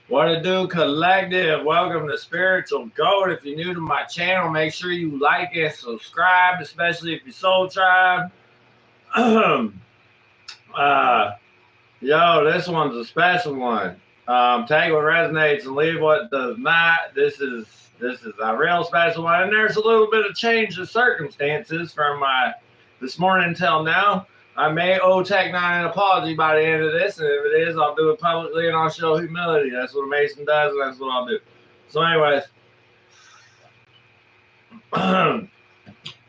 What it do, collective? Welcome to Spiritual Goat. If you're new to my channel, make sure you like and subscribe, especially if you're Soul Tribe. Yo, this one's a special one. Take what resonates and leave what does not. This is a real special one, and there's a little bit of change in circumstances from this morning until now. I may owe Tech 9 an apology by the end of this, and if it is, I'll do it publicly and I'll show humility. That's what a Mason does, and that's what I'll do. So anyways,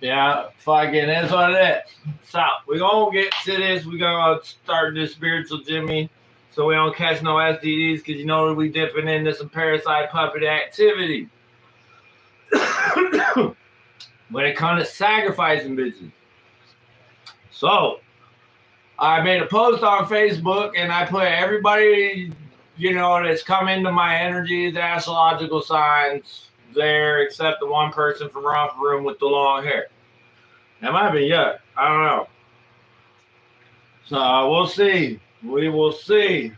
yeah, fucking is what it is. So we're going to get to this. We're going to start this spiritual Jimmy so we don't catch no STDs, because you know we dipping into some parasite puppet activity. When it comes to sacrificing bitches. So I made a post on Facebook and I put everybody, you know, that's come into my energy, the astrological signs there, except the one person from Romper Room with the long hair. That might be yuck. I don't know. So we'll see. We will see.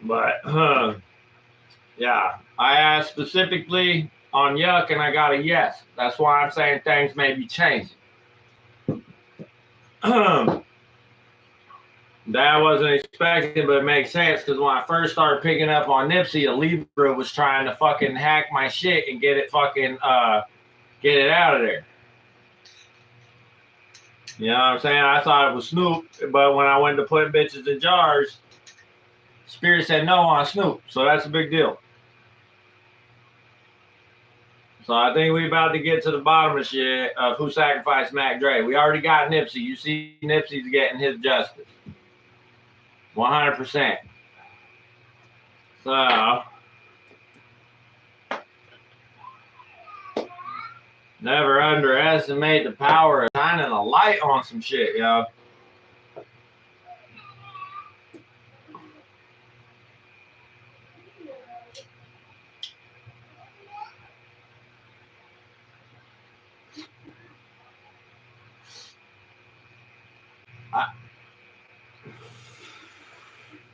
But, yeah, I asked specifically on yuck and I got a yes. That's why I'm saying things may be changing. That wasn't expected, but it makes sense because when I first started picking up on Nipsey, a Libra was trying to fucking hack my shit and get it fucking get it out of there. You know what I'm saying? I thought it was Snoop, but when I went to put bitches in jars, Spirit said no on Snoop, so that's a big deal. So I think we about to get to the bottom of shit of who sacrificed Mac Dre. We already got Nipsey. You see Nipsey's getting his justice. 100%. So never underestimate the power of shining a light on some shit, yo.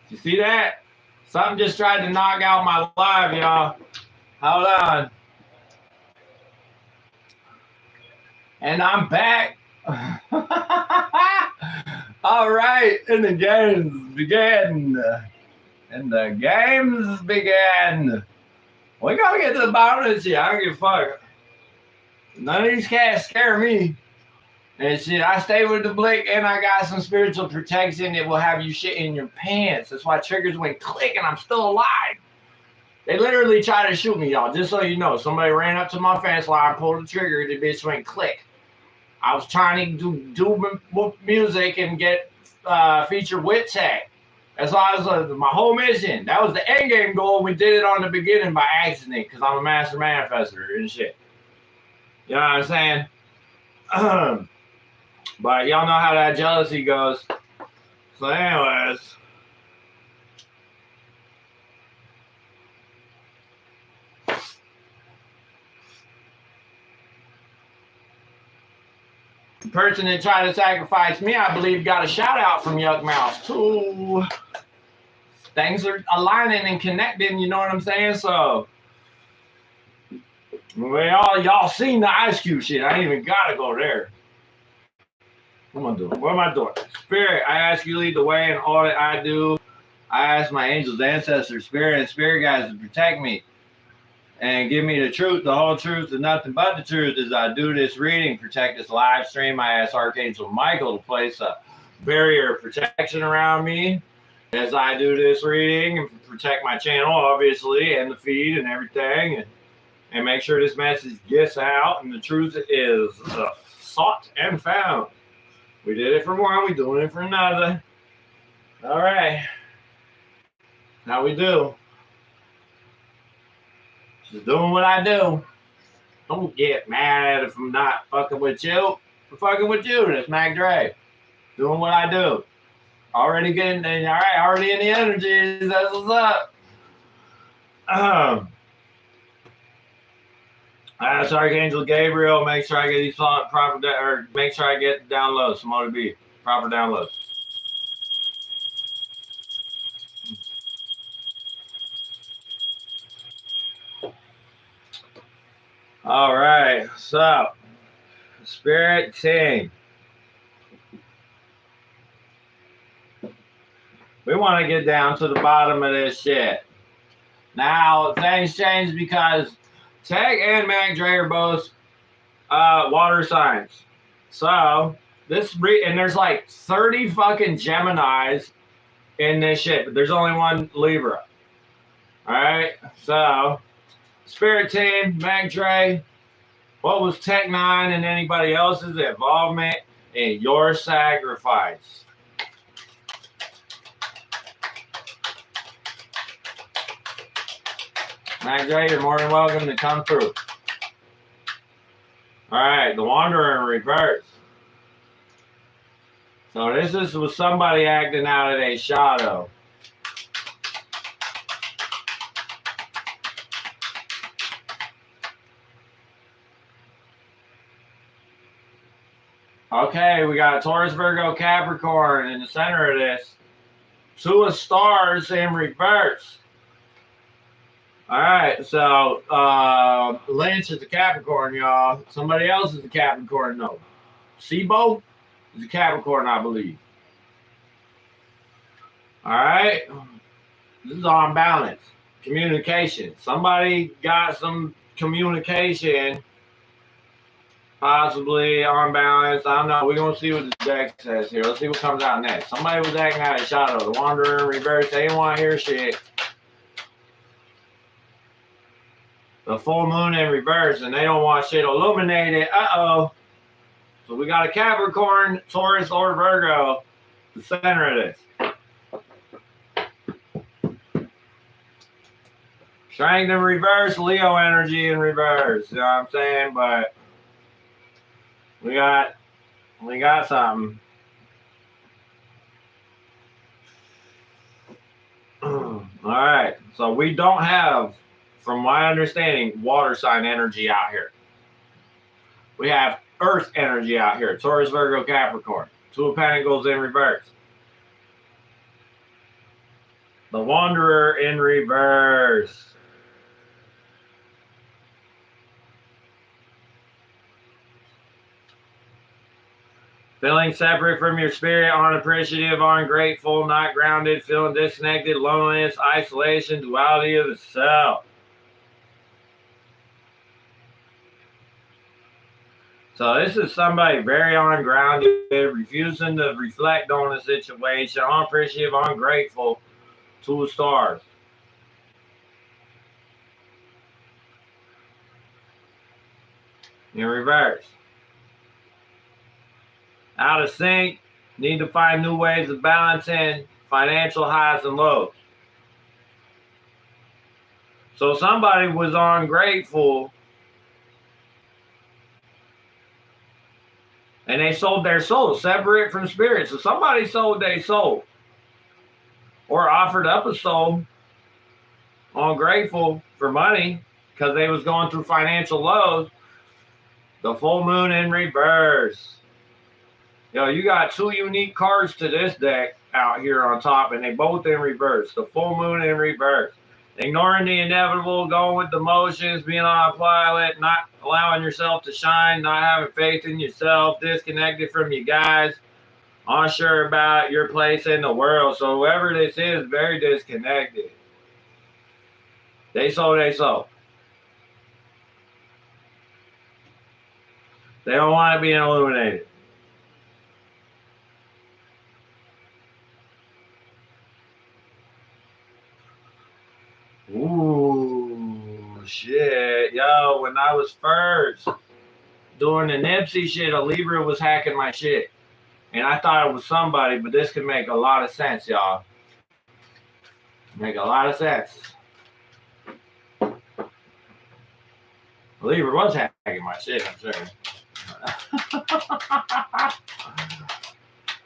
You see that? Something just tried to knock out my live, y'all. Hold on. And I'm back. All right. And the games began. We gotta get to the bottom of this shit. I don't give a fuck. None of these cats scare me. And shit, I stay with the blick and I got some spiritual protection that will have you shit in your pants. That's why triggers went click and I'm still alive. They literally tried to shoot me, y'all. Just so you know, somebody ran up to my fence line, pulled the trigger, the bitch went click. I was trying to do music and get feature wit tag. That's why I was my whole mission. That was the end game goal. We did it on the beginning by accident because I'm a master manifester and shit. You know what I'm saying? But y'all know how that jealousy goes. So anyways. The person that tried to sacrifice me, I believe, got a shout out from Yuck Mouth too. Things are aligning and connecting, you know what I'm saying? So y'all seen the Ice Cube shit. I ain't even gotta go there. What am I doing? What am I doing? Spirit, I ask you to lead the way in all that I do. I ask my angels, ancestors, spirit, and spirit guides to protect me and give me the truth, the whole truth, and nothing but the truth. As I do this reading, protect this live stream, I ask Archangel Michael to place a barrier of protection around me as I do this reading and protect my channel, obviously, and the feed and everything, and make sure this message gets out and the truth is sought and found. We did it for one, we doing it for another. All right. How we do? Just doing what I do. Don't get mad if I'm not fucking with you. I'm fucking with you. That's Mac Dre. Doing what I do. Already getting, all right, already in the energy. That's what's up. I asked Archangel Gabriel, make sure I get these proper, or make sure I get downloads from OTB, proper downloads. All right, so Spirit team, we want to get down to the bottom of this shit. Now things change because Tech and Mac Dre are both water signs. So and there's like 30 fucking Geminis in this shit, but there's only one Libra. All right, so Spirit team, Mac Dre, what was Tech 9 and anybody else's involvement in your sacrifice? Mac Dre, you're more than welcome to come through. All right, the Wanderer in reverse. So this was somebody acting out of their shadow. Okay, we got Taurus, Virgo, Capricorn in the center of this. Two of stars in reverse. All right, so Lynch is a Capricorn, y'all. Somebody else is a Capricorn, though. Sibo is a Capricorn, I believe. All right, this is on balance. Communication. Somebody got some communication. Possibly on balance. I don't know. We're going to see what the deck says here. Let's see what comes out next. Somebody was acting out of shadow. The Wanderer in reverse. They didn't want to hear shit. The full moon in reverse. And they don't want shit illuminated. Uh-oh. So we got a Capricorn, Taurus, or Virgo. The center of this. Strength in reverse. Leo energy in reverse. You know what I'm saying? But we got something. All right. So we don't have, from my understanding, water sign energy out here. We have earth energy out here. Taurus, Virgo, Capricorn. Two of Pentacles in reverse. The Wanderer in reverse. Feeling separate from your spirit, unappreciative, ungrateful, not grounded, feeling disconnected, loneliness, isolation, duality of the self. So this is somebody very ungrounded, refusing to reflect on the situation, unappreciative, ungrateful, 2 of stars. In reverse. Out of sync, need to find new ways of balancing financial highs and lows. So somebody was ungrateful and they sold their soul, separate from spirit. So somebody sold their soul or offered up a soul, ungrateful for money because they was going through financial lows. The full moon in reverse. Yo, you got 2 unique cards to this deck out here on top, and they both in reverse. The full moon in reverse. Ignoring the inevitable, going with the motions, being on a pilot, not allowing yourself to shine, not having faith in yourself, disconnected from you guys, unsure about your place in the world. So whoever this is, very disconnected. They sold. They don't want to be illuminated. Ooh, shit. Yo, when I was first doing the Nipsey shit, a Libra was hacking my shit. And I thought it was somebody, but this could make a lot of sense, y'all. Make a lot of sense. Libra was hacking my shit, I'm sure.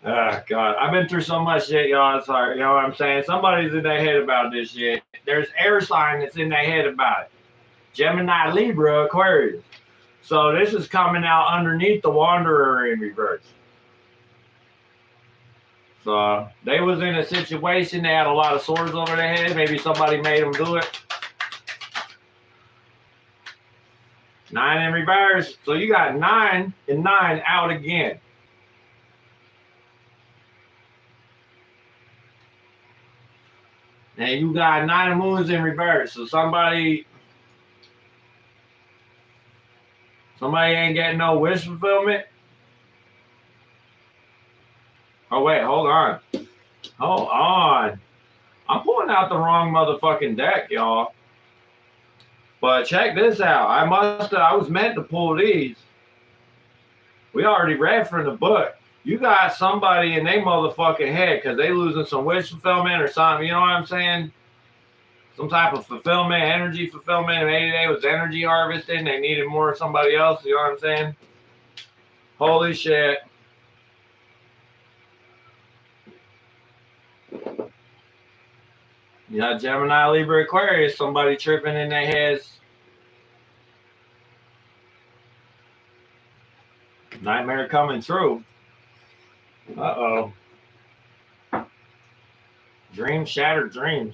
Oh, God. I've been through so much shit, y'all. It's hard. You know what I'm saying? Somebody's in their head about this shit. There's air sign that's in their head about it. Gemini, Libra, Aquarius. So this is coming out underneath the Wanderer in reverse. So they was in a situation. They had a lot of swords over their head. Maybe somebody made them do it. 9 in reverse. So you got 9 and 9 out again. And you got 9 of moons in reverse. So somebody ain't getting no wish fulfillment. Oh, wait, hold on. Hold on. I'm pulling out the wrong motherfucking deck, y'all. But check this out. I was meant to pull these. We already read from the book. You got somebody in their motherfucking head because they losing some wish fulfillment or something. You know what I'm saying? Some type of fulfillment, energy fulfillment. Maybe they was energy harvesting. They needed more of somebody else. You know what I'm saying? Holy shit. You got Gemini, Libra, Aquarius. Somebody tripping in their heads. Nightmare coming true. Uh-oh. Dreams, shattered dreams.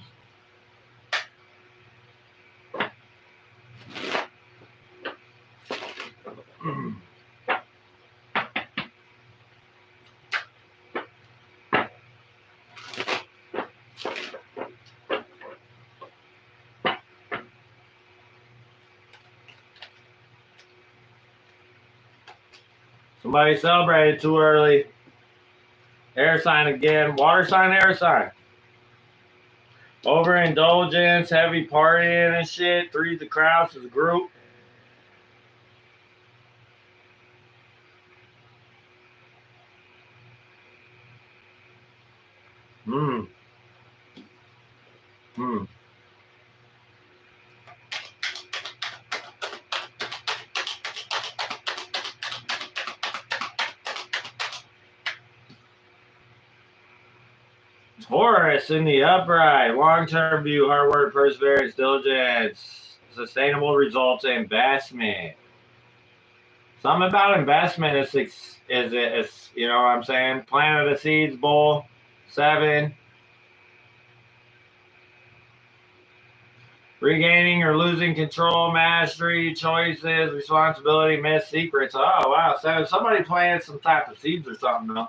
Somebody celebrated too early. Air sign again. Water sign, air sign. Overindulgence, heavy partying and shit. 3 of crowds as a group. Taurus in the upright, long-term view, hard work, perseverance, diligence, sustainable results, investment. Something about investment is you know what I'm saying? Planet of the Seeds, Bull, 7. Regaining or losing control, mastery, choices, responsibility, myths, secrets. Oh, wow. So somebody planted some type of seeds or something, though.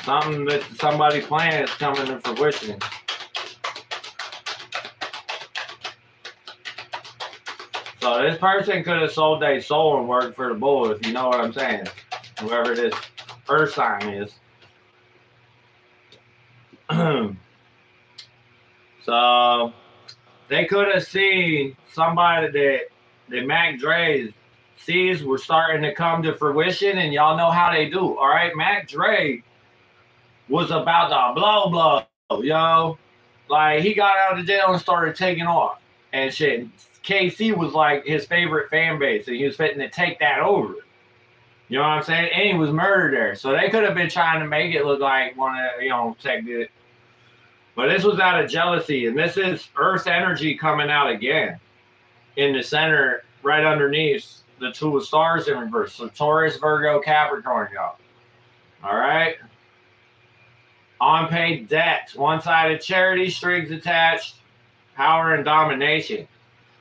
Something that somebody planted is coming to fruition. So this person could have sold their soul and worked for the bull, if you know what I'm saying. Whoever this earth sign is. So they could have seen somebody that the Mac Dre's seeds were starting to come to fruition, and y'all know how they do. All right, Mac Dre was about to blow, yo. Like, he got out of jail and started taking off and shit. KC was like his favorite fan base, and he was fitting to take that over. You know what I'm saying? And he was murdered there. So they could have been trying to make it look like one of, you know, take it. But this was out of jealousy, and this is Earth energy coming out again in the center, right underneath the 2 of stars in reverse. So Taurus, Virgo, Capricorn, y'all. All right? Unpaid debts, one-sided charity, strings attached, power and domination.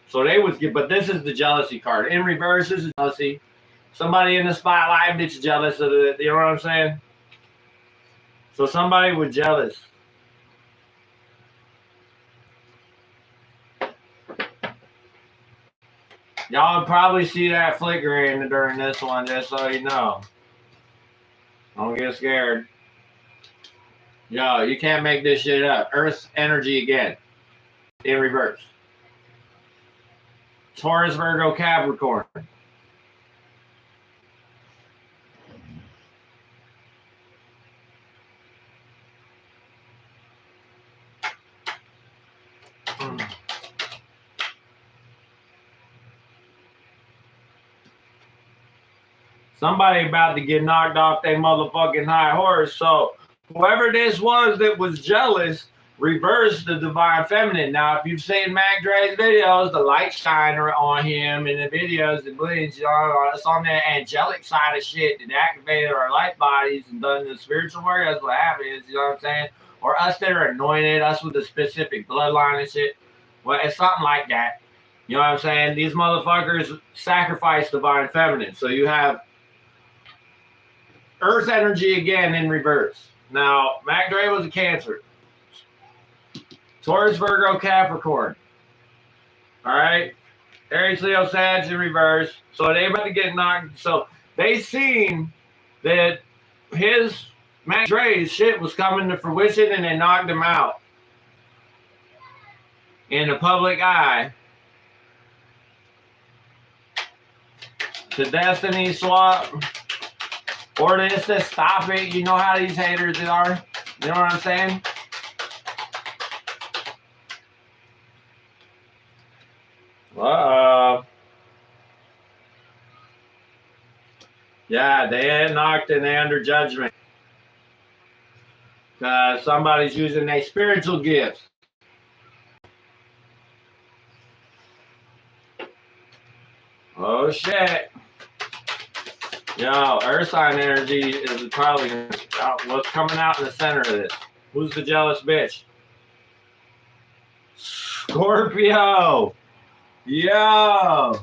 So they was, but this is the jealousy card. In reverse, this is jealousy. Somebody in the spotlight that's jealous of it. You know what I'm saying? So somebody was jealous. Y'all would probably see that flickering during this one, just so you know. Don't get scared. Yo, you can't make this shit up. Earth energy again. In reverse. Taurus, Virgo, Capricorn. Somebody about to get knocked off their motherfucking high horse. So whoever this was that was jealous reversed the divine feminine. Now, if you've seen Mac Dre's videos, the light shiner on him in the videos, it bleeds, you know, it's on that angelic side of shit that activated our light bodies and done the spiritual work. That's what happens, you know what I'm saying? Or us that are anointed, us with a specific bloodline and shit. Well, it's something like that. You know what I'm saying? These motherfuckers sacrifice divine feminine. So you have Earth energy again in reverse. Now, Mac Dre was a Cancer. Taurus, Virgo, Capricorn. All right? Aries, Leo, Sag in reverse. So they about to get knocked. So they seen that Mac Dre's shit was coming to fruition and they knocked him out in the public eye. The Destiny swap. Or this to stop it. You know how these haters are. You know what I'm saying? Yeah, they had knocked and they under judgment. Because somebody's using their spiritual gifts. Oh shit. Yo, Earth sign energy is probably what's coming out in the center of this. Who's the jealous bitch? Scorpio. Yo.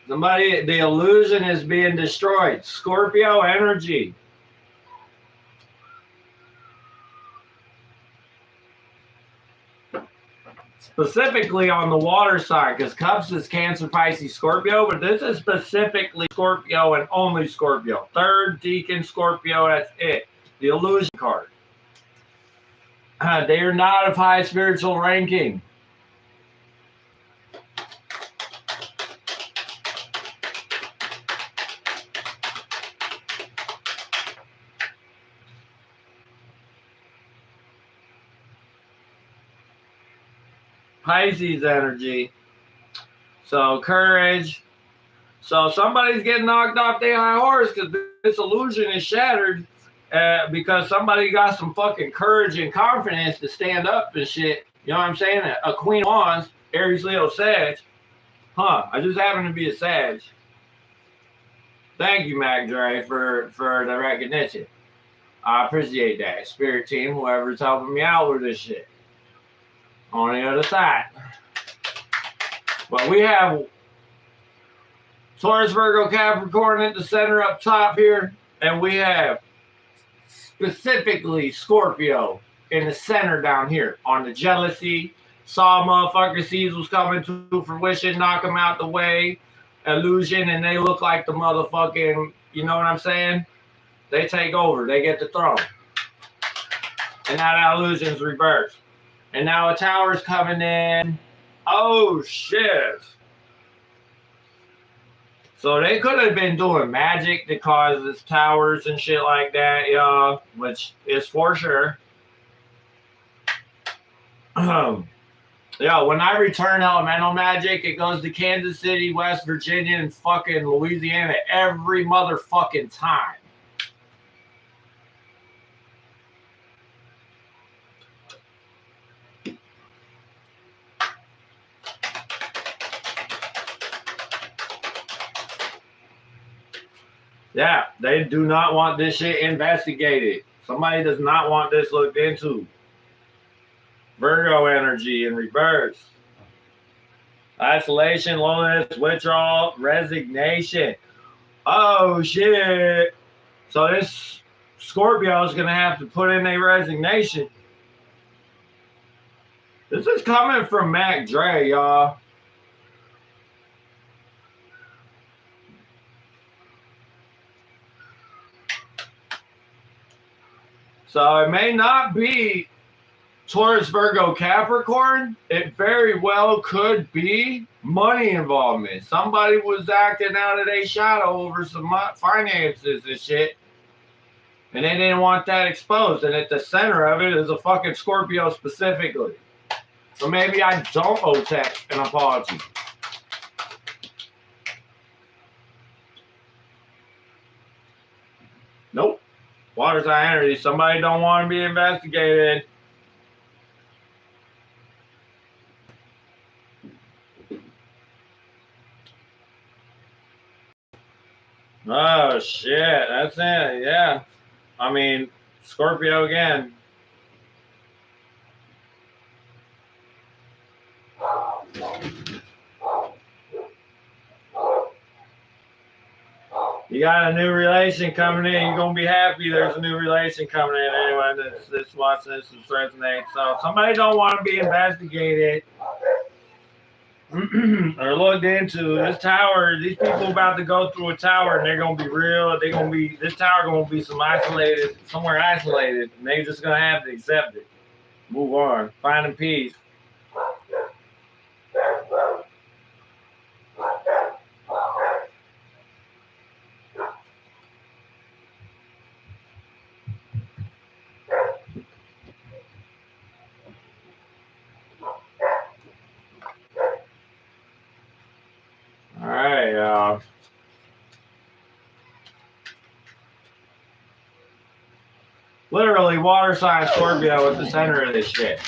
The illusion is being destroyed. Scorpio energy. Specifically on the water side, because Cups is Cancer, Pisces, Scorpio, but this is specifically Scorpio and only Scorpio. Third Deacon Scorpio, that's it. The illusion card. They are not of high spiritual ranking. Pisces energy. So courage. So somebody's getting knocked off their high horse because this illusion is shattered because somebody got some fucking courage and confidence to stand up and shit. You know what I'm saying? A Queen of Wands, Aries, Leo, Sag. I just happen to be a Sag. Thank you, Mac Dre, for the recognition. I appreciate that. Spirit team, whoever's helping me out with this shit. On the other side. But we have Taurus, Virgo, Capricorn at the center up top here. And we have specifically Scorpio in the center down here on the jealousy. Saw motherfucker sees what's coming to fruition, knock them out the way. Illusion, and they look like the motherfucking, you know what I'm saying? They take over. They get the throne. And now that illusion's reversed. And now a tower's coming in. Oh, shit. So they could have been doing magic that causes towers and shit like that, y'all. Which is for sure. Yeah, when I return elemental magic, it goes to Kansas City, West Virginia, and fucking Louisiana every motherfucking time. Yeah, they do not want this shit investigated. Somebody does not want this looked into. Virgo energy in reverse. Isolation, loneliness, withdrawal, resignation. Oh, shit. So this Scorpio is going to have to put in a resignation. This is coming from Mac Dre, y'all. So it may not be Taurus, Virgo, Capricorn. It very well could be money involvement. Somebody was acting out of their shadow over some finances and shit. And they didn't want that exposed. And at the center of it is a fucking Scorpio specifically. So maybe I don't owe Tech an apology. Nope. Water sign energy. Somebody don't want to be investigated. Oh, shit. That's it. Yeah. I mean, Scorpio again. You got a new relation coming in. You're gonna be happy. There's a new relation coming in. Anyway, that's watching this and resonate. So if somebody don't want to be investigated or looked into, this tower, these people about to go through a tower, and they're gonna be real. They're gonna be, this tower gonna be somewhere isolated, and they're just gonna have to accept it, move on, finding peace. All right, y'all. Literally, water sign Scorpio at the center of this shit.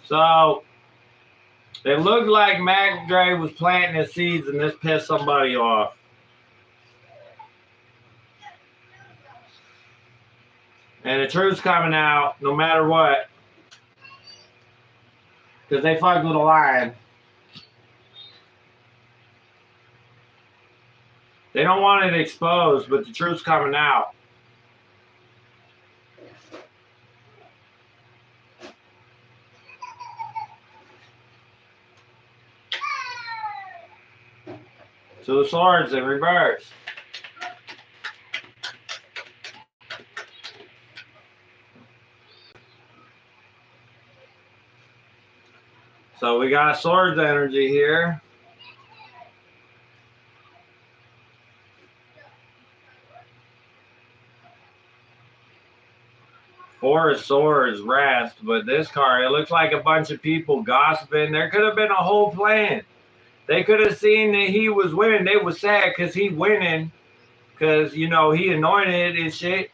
So it looked like Mac Dre was planting his seeds and this pissed somebody off. And the truth's coming out no matter what. Because they fucked with a lion. They don't want it exposed, but the truth's coming out. So the swords in reverse. So we got swords energy here. Four of Swords, rest, but this card, it looks like a bunch of people gossiping. There could have been a whole plan. They could have seen that he was winning. They was sad because he winning, because, you know, he anointed and shit.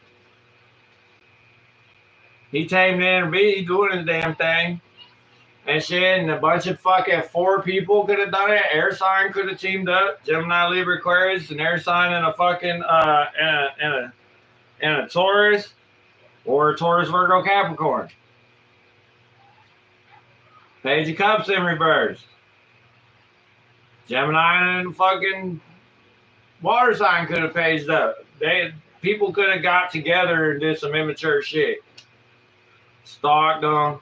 He tamed in he doing his damn thing and shit, and a bunch of fucking 4 people could have done it. Air sign could have teamed up. Gemini, Libra, Aquarius, an air sign and a fucking and a Taurus, or a Taurus, Virgo, Capricorn. Page of Cups in reverse. Gemini and fucking water sign could have paged up. People could have got together and did some immature shit. Stalked them,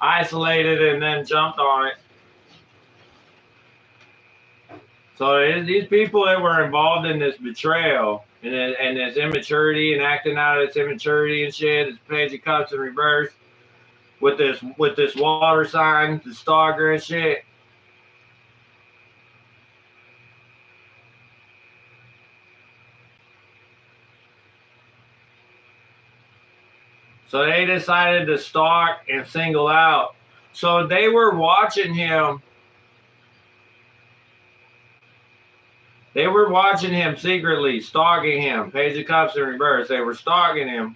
isolated, and then jumped on it. So these people that were involved in this betrayal and this immaturity and acting out of this immaturity and shit, this Page of Cups in reverse with this water sign, the stalker and shit. So they decided to stalk and single out. So they were watching him. They were watching him secretly, stalking him. Page of Cups in reverse. They were stalking him.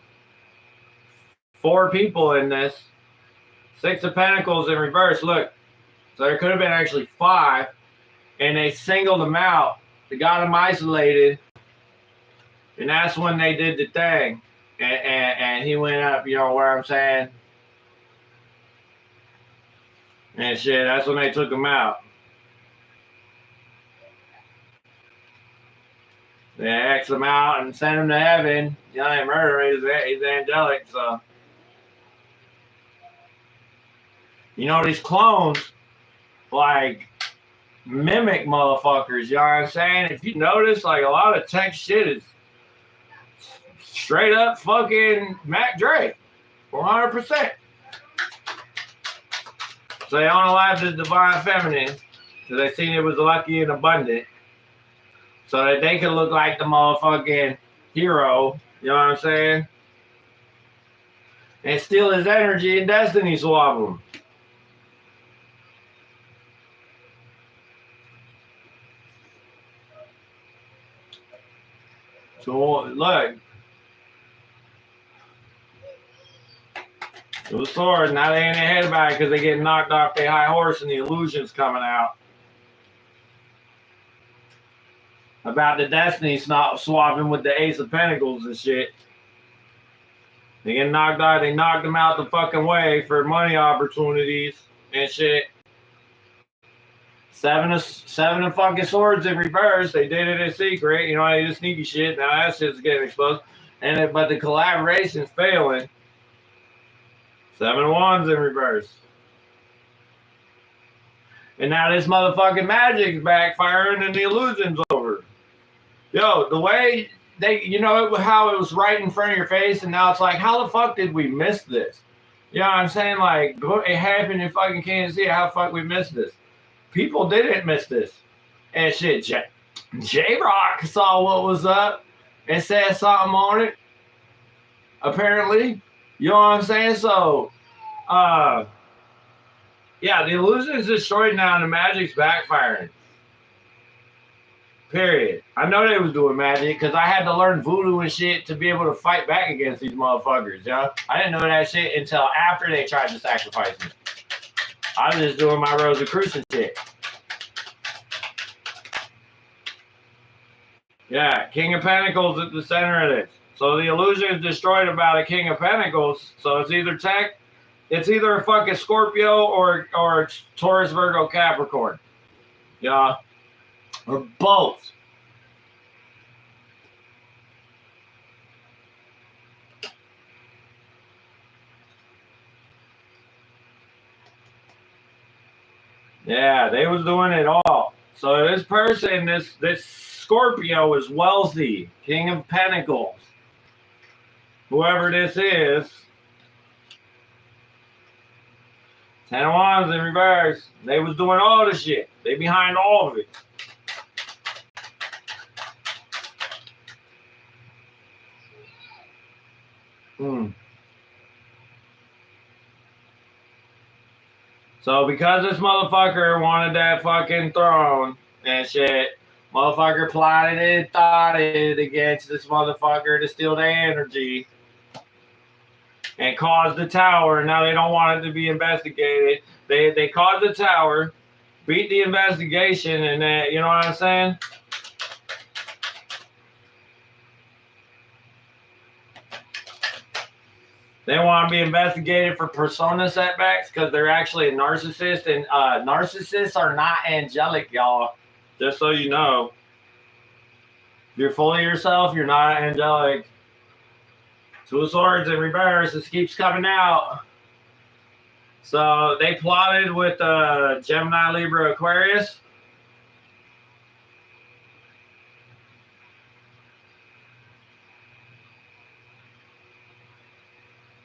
4 people in this. 6 of Pentacles in reverse. Look. So there could have been actually 5. And they singled him out. They got him isolated. And that's when they did the thing. And he went up, you know what I'm saying? And shit, that's when they took him out. They X him out and sent him to heaven. You know, ain't murder, he's angelic, so. You know, these clones, like, mimic motherfuckers, you know what I'm saying? If you notice, like, a lot of tech shit is straight up fucking Mac Dre, 400%. So they unalived the divine feminine because they seen it was lucky and abundant, so that they could look like the motherfucking hero. You know what I'm saying? And steal his energy and destiny swap him. So look, it was sword. Now they in their head about it because they get knocked off their high horse and the illusion's coming out about the destiny swapping with the Ace of Pentacles and shit. They get knocked out. They knocked them out the fucking way for money opportunities and shit. Seven of fucking swords in reverse. They did it in secret. You know, they just sneaky shit. Now that shit's getting exposed. But the collaboration's failing. 7 of wands in reverse. And now this motherfucking magic's backfiring and the illusion's over. Yo, the way they, you know, how it was right in front of your face and now it's like, how the fuck did we miss this? You know what I'm saying? Like, it happened in fucking Kansas City. How the fuck we missed this? People didn't miss this. And shit, J-Rock saw what was up and said something on it. Apparently. You know what I'm saying? So, yeah, the illusion is destroyed now and the magic's backfiring. Period. I know they was doing magic because I had to learn voodoo and shit to be able to fight back against these motherfuckers, yo. I didn't know that shit until after they tried to sacrifice me. I was just doing my Rosicrucian shit. Yeah, King of Pentacles at the center of this. So the illusion is destroyed about a King of Pentacles. So it's either a fucking Scorpio or Taurus, Virgo, Capricorn. Yeah. Or both. Yeah, they was doing it all. So this person, this Scorpio is wealthy. King of Pentacles. Whoever this is. 10 of Wands in reverse. They was doing all the shit. They behind all of it. So because this motherfucker wanted that fucking throne and shit, motherfucker plotted and thought it against this motherfucker to steal their energy and caused the tower. Now they don't want it to be investigated. They caused the tower, beat the investigation, and then, you know what I'm saying? They want to be investigated for persona setbacks because they're actually a narcissist, and narcissists are not angelic, y'all. Just so you know. If you're full of yourself, you're not angelic. 2 of Swords in reverse. This keeps coming out. So they plotted with Gemini, Libra, Aquarius.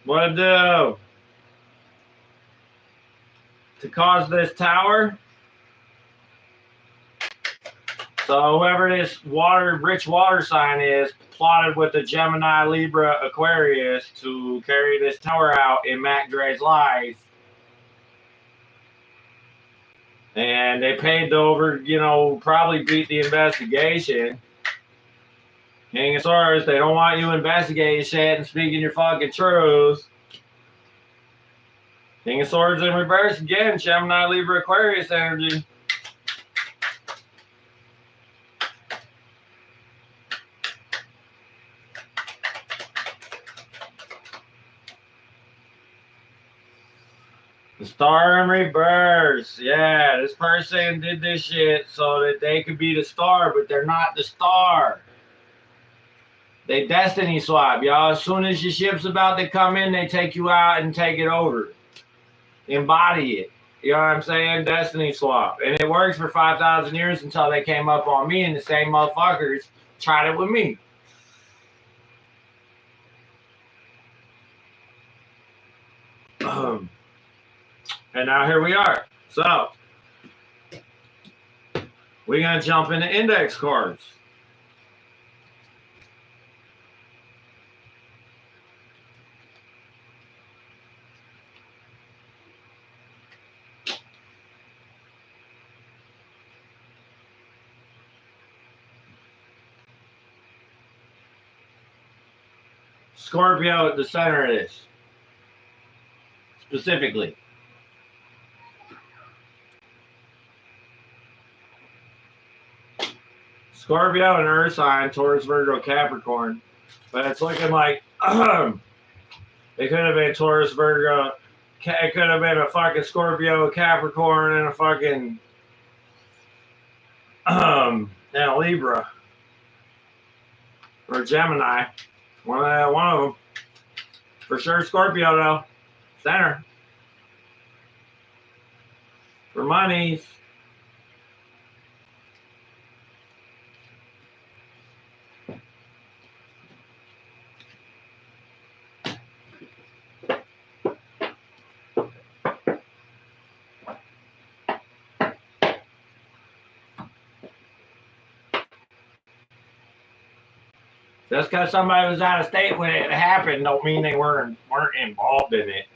What to do? To cause this tower. So whoever this rich water sign is, plotted with the Gemini, Libra, Aquarius to carry this tower out in Mac Dre's life. And they paid over, you know, probably beat the investigation. King of Swords, they don't want you investigating shit and speaking your fucking truth. King of Swords in reverse again, Gemini, Libra, Aquarius energy. The Star in reverse. Yeah, this person did this shit so that they could be the star, but they're not the star. They destiny swap, y'all. As soon as your ship's about to come in, they take you out and take it over. Embody it. You know what I'm saying? Destiny swap. And it works for 5,000 years until they came up on me and the same motherfuckers tried it with me. And now here we are. So, we're going to jump into index cards. Scorpio at the center of this. Specifically. Scorpio and Earth sign, Taurus, Virgo, Capricorn. But it's looking like it could have been Taurus, Virgo. It could have been a fucking Scorpio, Capricorn, and a fucking and a Libra or Gemini. One of them. For sure, Scorpio though. Center. For monies. Just because somebody was out of state when it happened don't mean they weren't involved in it.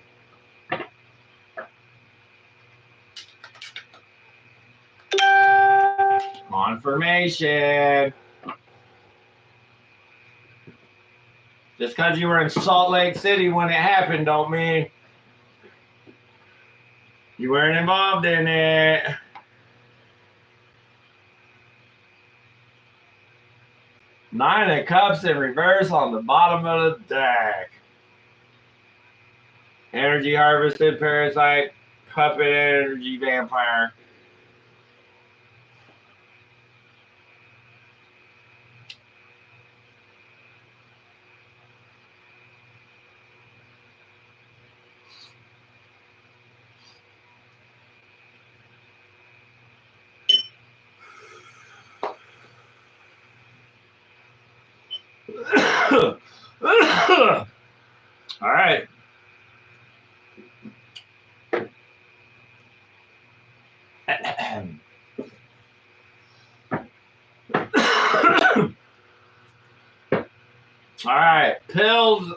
Confirmation. Just because you were in Salt Lake City when it happened don't mean you weren't involved in it. Nine of Cups in reverse on the bottom of the deck. Energy harvested, parasite, puppet, energy vampire. All right. All right. Pills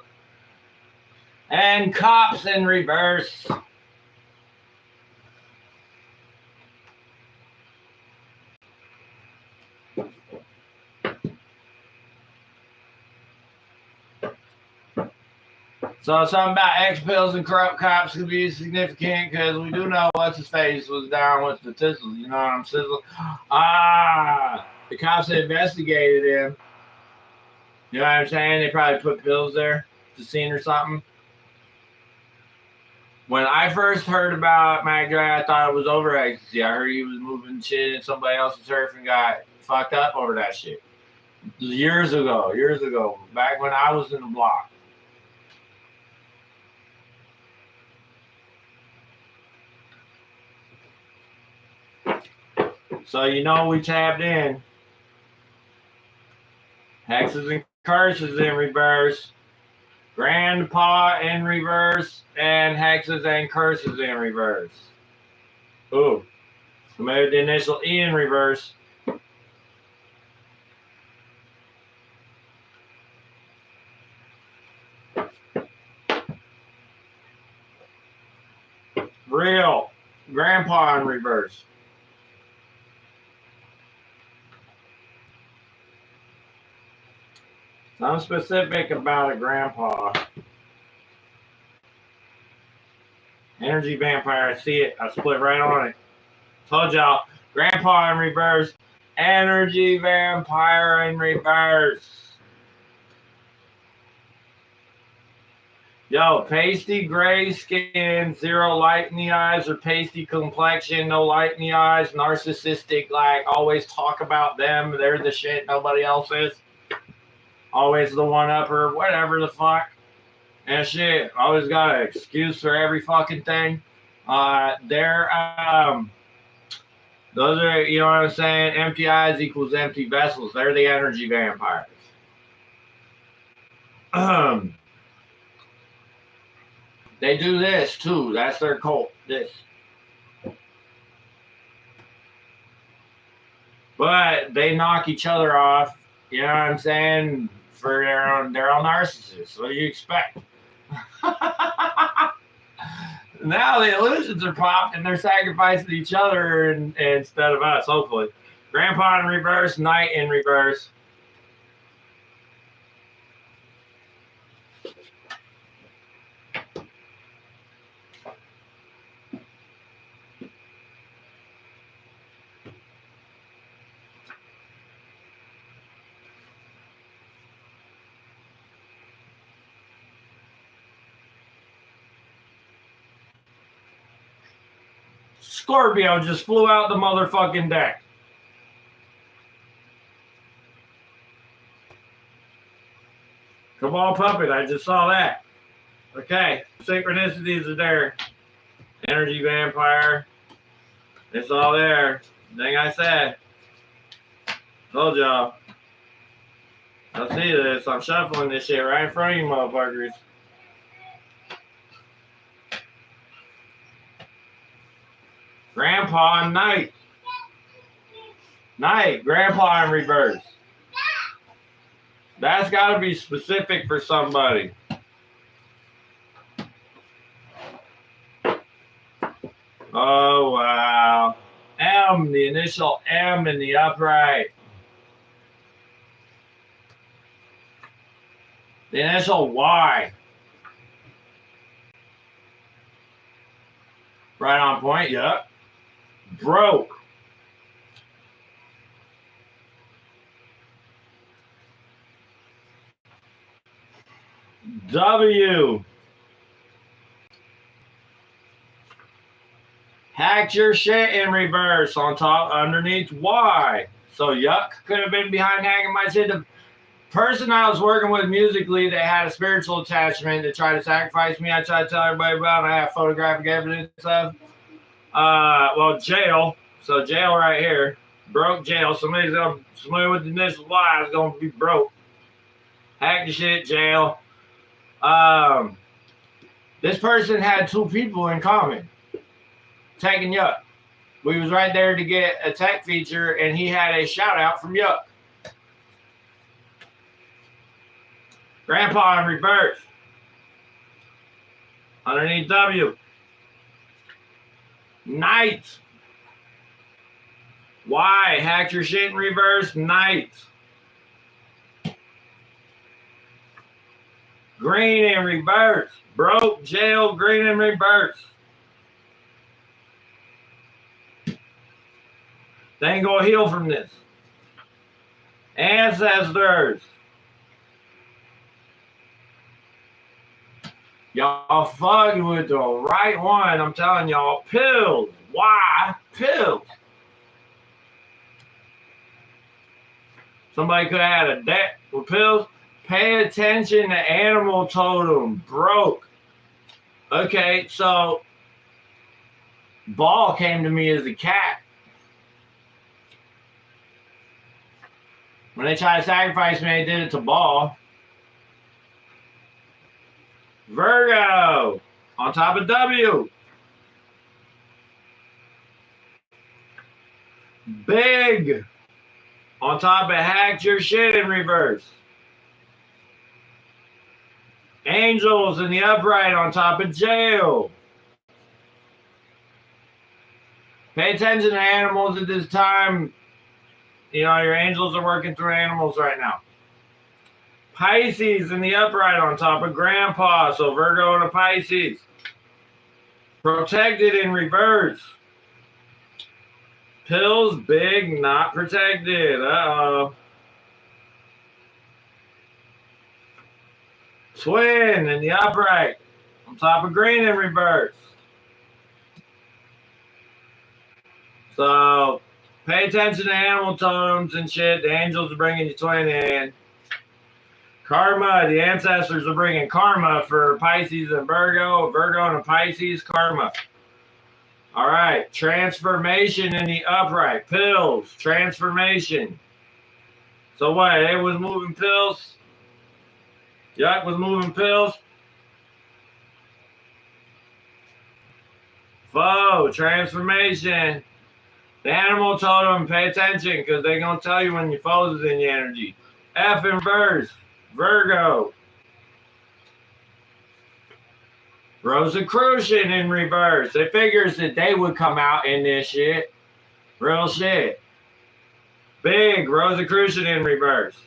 and cops in reverse. So something about X pills and corrupt cops could be significant because we do know what's his face was down with the thistles. You know what I'm saying? The cops that investigated him. You know what I'm saying? They probably put pills there to scene or something. When I first heard about Mac Dre, I thought it was over ecstasy. I heard he was moving shit and somebody else's turf and got fucked up over that shit. It was years ago, back when I was in the block. So you know we tapped in. Hexes and curses in reverse. Grandpa in reverse. And hexes and curses in reverse. Ooh. So maybe the initial E in reverse. Real. Grandpa in reverse. Something specific about a grandpa. Energy vampire, I see it. I split right on it. Told y'all, grandpa in reverse. Energy vampire in reverse. Yo, pasty gray skin, zero light in the eyes, or pasty complexion, no light in the eyes, narcissistic, like always talk about them. They're the shit, nobody else is. Always the one-upper, whatever the fuck. And shit, always got an excuse for every fucking thing. Those are, you know what I'm saying? Empty eyes equals empty vessels. They're the energy vampires. They do this too. That's their cult. This. But they knock each other off. You know what I'm saying? For their own narcissists. What do you expect? Now the illusions are popped and they're sacrificing each other instead of us, hopefully. Grandpa in reverse, Knight in reverse. Scorpio just flew out the motherfucking deck. Come on, puppet. I just saw that. Okay. Synchronicities are there. Energy vampire. It's all there. Thing I said. Told y'all. I see this. I'm shuffling this shit right in front of you, motherfuckers. Grandpa and Night. Night. Grandpa in reverse. That's got to be specific for somebody. Oh, wow. M, the initial M in the upright. The initial Y. Right on point, yep. Broke. W. Hacked your shit in reverse on top underneath Y. So yuck could have been behind hacking my shit. The person I was working with musically that had a spiritual attachment to try to sacrifice me, I tried to tell everybody about, and I have photographic evidence of. Well, jail. So jail right here. Broke jail. Somebody with the initial Y is gonna be broke. Hack the shit, jail. This person had two people in common. Tech and Yuck. We was right there to get a tech feature, and he had a shout out from Yuck. Grandpa in reverse. Underneath W. Night. Y. Hacked your shit in reverse. Night. Green in reverse. Broke, jail, green in reverse. They ain't gonna heal from this. Ancestors. Y'all fucking with the right one. I'm telling y'all. Pills. Why? Pills. Somebody could have had a deck with pills. Pay attention to animal totem. Broke. Okay, so Ball came to me as a cat. When they tried to sacrifice me, they did it to Ball. Virgo on top of W. Big on top of hacked your shit in reverse. Angels in the upright on top of jail. Pay attention to animals at this time. You know, your angels are working through animals right now. Pisces in the upright on top of Grandpa. So Virgo and a Pisces. Protected in reverse. Pills, big, not protected. Uh-oh. Twin in the upright on top of green in reverse. So pay attention to animal totems and shit. The angels are bringing your twin in. Karma, the ancestors are bringing karma for Pisces and Virgo. Virgo and a Pisces, karma. All right, transformation in the upright. Pills, transformation. So what, it was moving pills? Yuck was moving pills. Foe, transformation. The animal totem, pay attention because they're going to tell you when your foes is in your energy. F in verse, Virgo. Rosicrucian in reverse. It figures that they would come out in this shit. Real shit. Big Rosicrucian in reverse.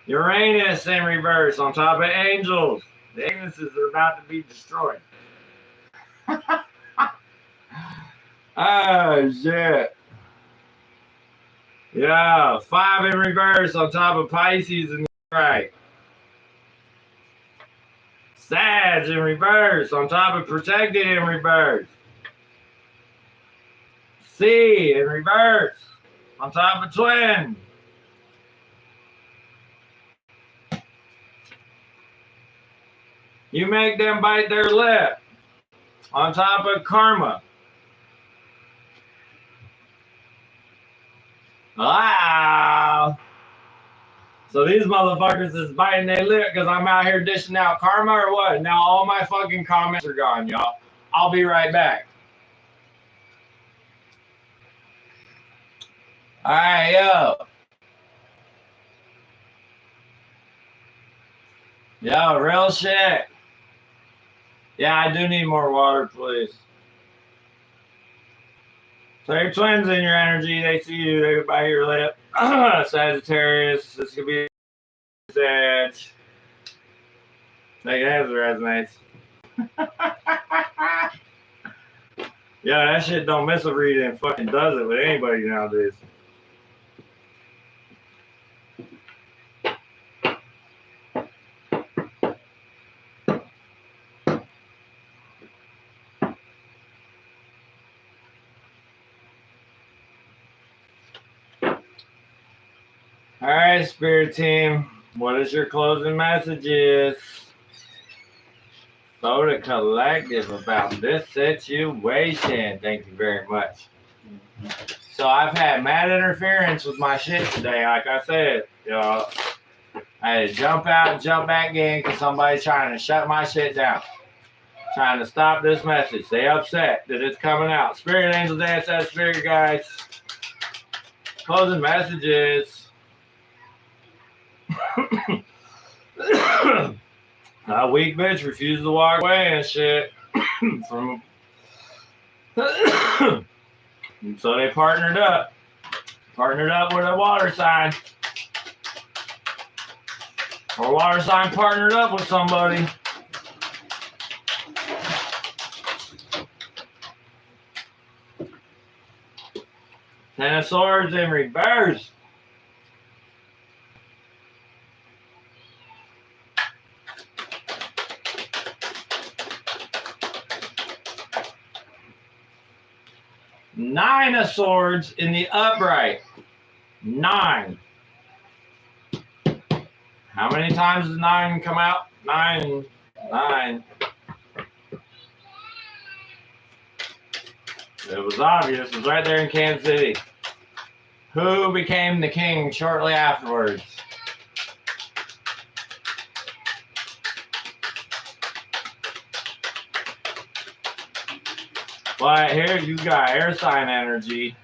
Uranus in reverse on top of angels. The Ignises are about to be destroyed. Oh, shit. Yeah, 5 in reverse on top of Pisces in the right. Sag in reverse on top of protected in reverse. C in reverse. On top of twin. You make them bite their lip. On top of karma. Wow. So these motherfuckers is biting their lip because I'm out here dishing out karma or what? Now all my fucking comments are gone, y'all. I'll be right back. Alright, yo. Yo, real shit. Yeah, I do need more water, please. So your twins in your energy, they see you, they bite your lip. Sagittarius, this could be Sag. Like, that resonates. Yeah, that shit don't miss a reading and fucking does it with anybody nowadays. All right, Spirit Team, what is your closing messages? So the collective about this situation. Thank you very much. So I've had mad interference with my shit today. Like I said, y'all, I had to jump out and jump back in because somebody's trying to shut my shit down. Trying to stop this message. They upset that it's coming out. Spirit angels, ancestors, spirit guides. Closing messages. A weak bitch refused to walk away and shit. So they partnered up. Partnered up with a water sign. Or water sign partnered up with somebody. Ten of Swords in reverse. Nine of Swords in the upright. 9. How many times does 9 come out? 9. 9. It was obvious. It was right there in Kansas City. Who became the king shortly afterwards? But here you got air sign energy.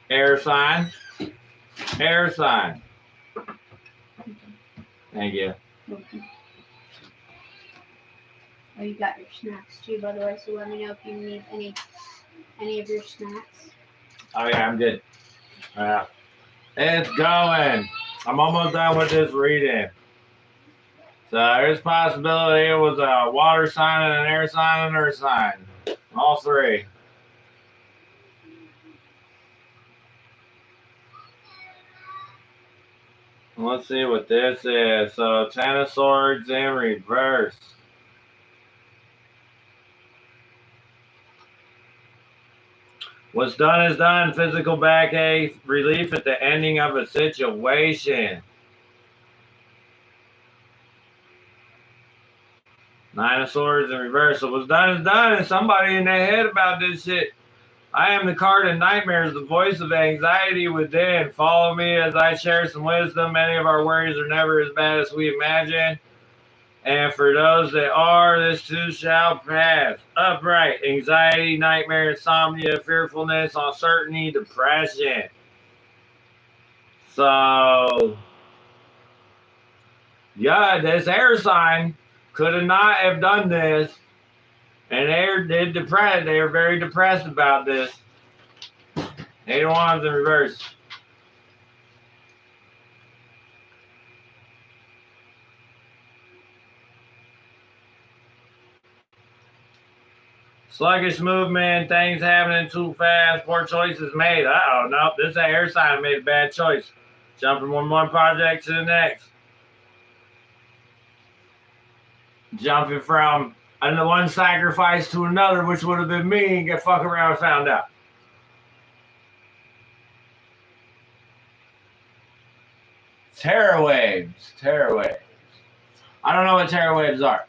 Air sign. Air sign. Thank you. Oh, you got your snacks too, by the way, so let me know if you need any of your snacks. Oh yeah, I'm good. It's going. I'm almost done with this reading. So there's possibility it was a water sign and an air sign and an earth sign. All 3. Let's see what this is. So 10 of Swords in reverse. What's done is done. Physical backache, relief at the ending of a situation. 9 of Swords in reverse. So what's done is done, and somebody in their head about this shit. I am the card of nightmares, the voice of anxiety within. Follow me as I share some wisdom. Many of our worries are never as bad as we imagine. And for those that are, this too shall pass. Upright, anxiety, nightmare, insomnia, fearfulness, uncertainty, depression. So, yeah, this air sign could not have done this. And they did depressed. They are very depressed about this. 8 of Wands in reverse. Sluggish movement, things happening too fast, poor choices made. Uh-oh, nope, this air sign made a bad choice. Jumping from one project to the next. Jumping from and the one sacrificed to another, which would have been me, and get fucking around and found out. Terror waves. Terror waves. I don't know what terror waves are.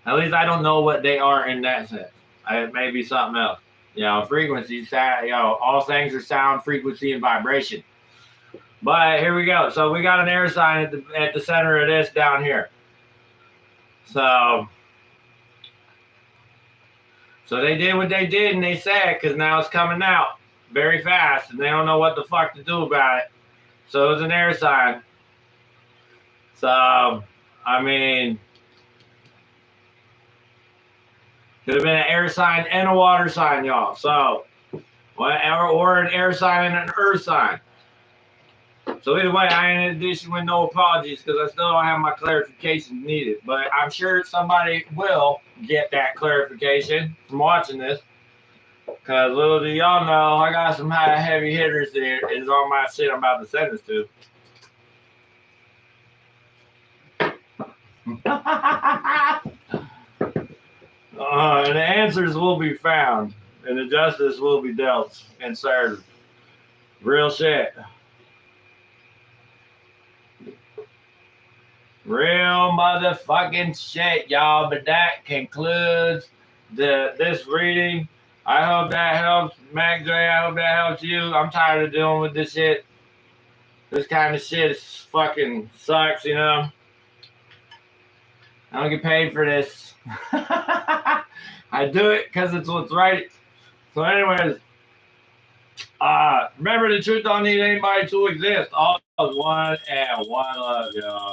At least I don't know what they are in that sense. It may be something else. You know, frequency, all things are sound, frequency, and vibration. But here we go. So we got an air sign at the center of this down here. So they did what they did, and they said, because now it's coming out very fast, and they don't know what the fuck to do about it. So it was an air sign. So, I mean, could have been an air sign and a water sign, y'all. So, or an air sign and an earth sign. So either way, I ain't issuing with no apologies because I still don't have my clarification needed. But I'm sure somebody will get that clarification from watching this. Because little do y'all know, I got some heavy hitters there is on my shit I'm about to send this to. And the answers will be found. And the justice will be dealt and served. Real shit. Real motherfucking shit, y'all. But that concludes this reading. I hope that helps, Mac J. I hope that helps you. I'm tired of dealing with this shit. This kind of shit fucking sucks, you know. I don't get paid for this. I do it because it's what's right. So anyways, remember the truth don't need anybody to exist. All is one and one love, y'all.